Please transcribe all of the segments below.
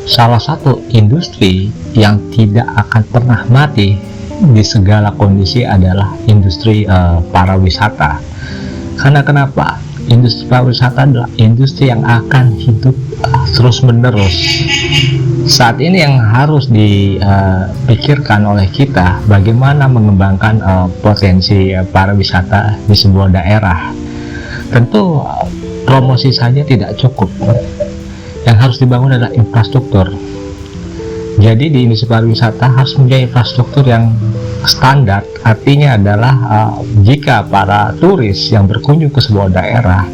Salah satu industri yang tidak akan pernah mati di segala kondisi adalah industri pariwisata. Karena kenapa? Industri pariwisata adalah industri yang akan hidup terus menerus. Saat ini yang harus dipikirkan oleh kita bagaimana mengembangkan potensi pariwisata di sebuah daerah. Tentu promosi saja tidak cukup. Yang harus dibangun adalah infrastruktur. Jadi di industri pariwisata harus mempunyai infrastruktur yang standar. Artinya adalah jika para turis yang berkunjung ke sebuah daerah,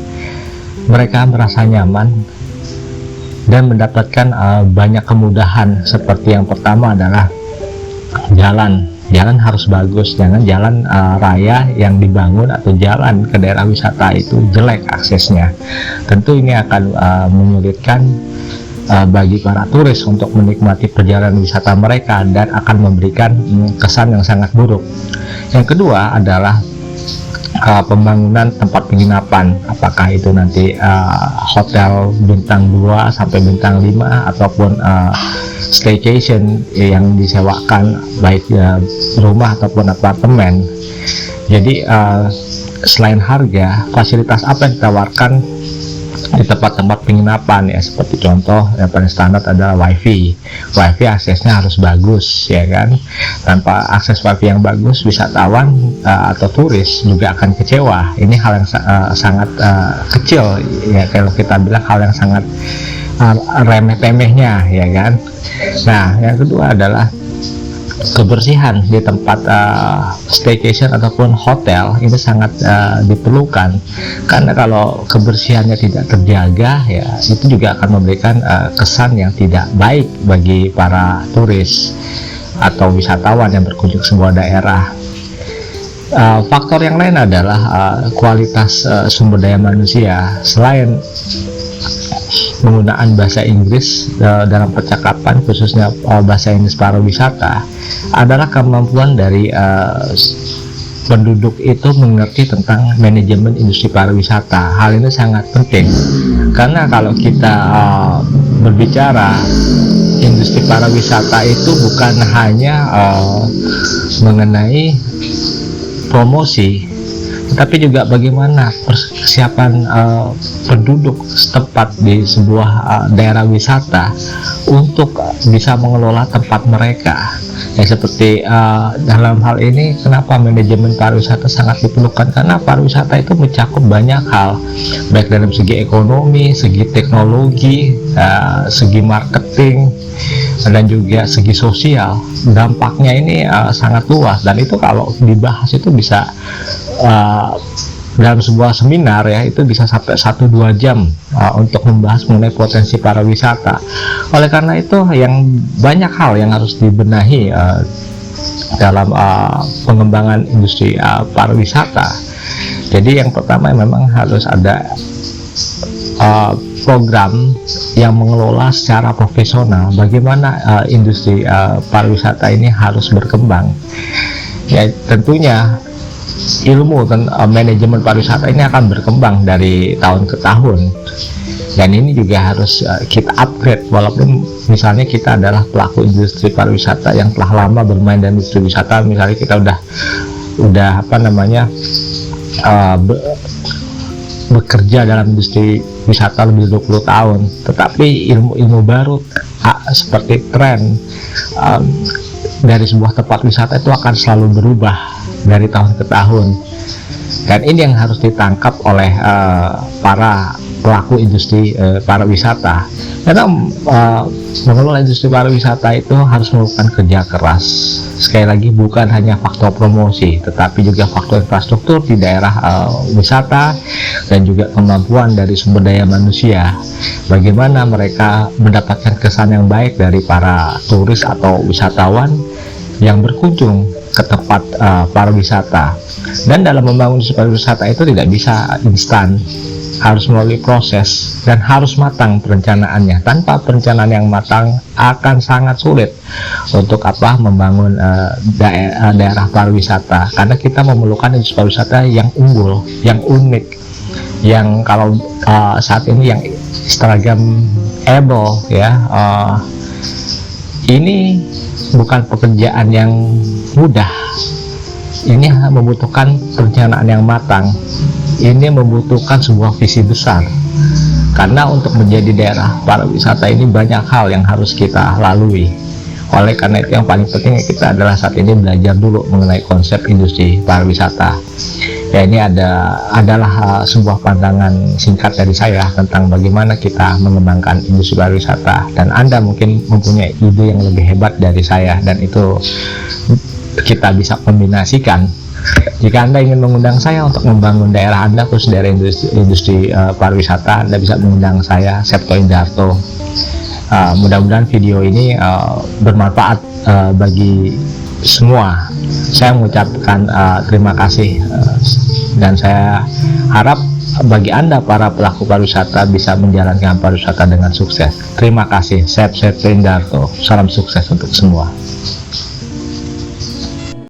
mereka merasa nyaman dan mendapatkan banyak kemudahan. Seperti yang pertama adalah jalan harus bagus, jangan jalan raya yang dibangun atau jalan ke daerah wisata itu jelek aksesnya. Tentu ini akan menyulitkan bagi para turis untuk menikmati perjalanan wisata mereka dan akan memberikan kesan yang sangat buruk. Yang kedua adalah pembangunan tempat penginapan, apakah itu nanti hotel bintang 2 sampai bintang 5 ataupun staycation yang disewakan baik rumah ataupun apartemen. Jadi selain harga, fasilitas apa yang ditawarkan di tempat-tempat penginapan ya, seperti contoh yang paling standar adalah wifi aksesnya harus bagus ya kan. Tanpa akses wifi yang bagus, wisatawan atau turis juga akan kecewa. Ini hal yang sangat kecil ya, kalau kita bilang hal yang sangat remeh-temehnya ya kan. Nah, yang kedua adalah kebersihan di tempat staycation ataupun hotel. Ini sangat diperlukan, karena kalau kebersihannya tidak terjaga ya, itu juga akan memberikan kesan yang tidak baik bagi para turis atau wisatawan yang berkunjung ke sebuah daerah. Faktor yang lain adalah kualitas sumber daya manusia. Selain penggunaan bahasa Inggris dalam percakapan, khususnya bahasa Inggris pariwisata, adalah kemampuan dari penduduk itu mengerti tentang manajemen industri pariwisata. Hal ini sangat penting, karena kalau kita berbicara industri pariwisata itu bukan hanya mengenai promosi, tetapi juga bagaimana persiapan penduduk setempat di sebuah daerah wisata untuk bisa mengelola tempat mereka. Ya, seperti dalam hal ini kenapa manajemen pariwisata sangat diperlukan, karena pariwisata itu mencakup banyak hal, baik dalam segi ekonomi, segi teknologi, segi marketing, dan juga segi sosial. Dampaknya ini sangat luas, dan itu kalau dibahas itu bisa dalam sebuah seminar ya, itu bisa sampai 1-2 jam untuk membahas mengenai potensi pariwisata. Oleh karena itu, yang banyak hal yang harus dibenahi dalam pengembangan industri pariwisata. Jadi yang pertama memang harus ada program yang mengelola secara profesional bagaimana industri pariwisata ini harus berkembang. Ya, tentunya ilmu manajemen pariwisata ini akan berkembang dari tahun ke tahun, dan ini juga harus kita upgrade. Walaupun misalnya kita adalah pelaku industri pariwisata yang telah lama bermain dalam industri wisata, misalnya kita udah bekerja dalam industri wisata lebih 20 tahun, tetapi ilmu-ilmu baru seperti tren dari sebuah tempat wisata itu akan selalu berubah dari tahun ke tahun, dan ini yang harus ditangkap oleh para pelaku industri pariwisata. Karena mengelola industri pariwisata itu harus melakukan kerja keras. Sekali lagi, bukan hanya faktor promosi, tetapi juga faktor infrastruktur di daerah wisata, dan juga kemampuan dari sumber daya manusia. Bagaimana mereka mendapatkan kesan yang baik dari para turis atau wisatawan yang berkunjung ke tempat pariwisata. Dan dalam membangun industri pariwisata itu tidak bisa instan, harus melalui proses dan harus matang perencanaannya. Tanpa perencanaan yang matang akan sangat sulit untuk membangun daerah pariwisata, karena kita memerlukan industri pariwisata yang unggul, yang unik, yang kalau saat ini yang Instagramable ya, Ini bukan pekerjaan yang mudah. Ini membutuhkan perencanaan yang matang. Ini membutuhkan sebuah visi besar. Karena untuk menjadi daerah pariwisata ini banyak hal yang harus kita lalui. Oleh karena itu yang paling penting kita adalah saat ini belajar dulu mengenai konsep industri pariwisata. Ya, ini adalah sebuah pandangan singkat dari saya tentang bagaimana kita mengembangkan industri pariwisata, dan Anda mungkin mempunyai ide yang lebih hebat dari saya, dan itu kita bisa kombinasikan. Jika Anda ingin mengundang saya untuk membangun daerah Anda, khusus daerah industri pariwisata, Anda bisa mengundang saya, Septo Indarto. Mudah-mudahan video ini bermanfaat bagi semua. Saya mengucapkan terima kasih, dan saya harap bagi Anda para pelaku pariwisata bisa menjalankan pariwisata dengan sukses. Terima kasih. Septo Indarto. Salam sukses untuk semua.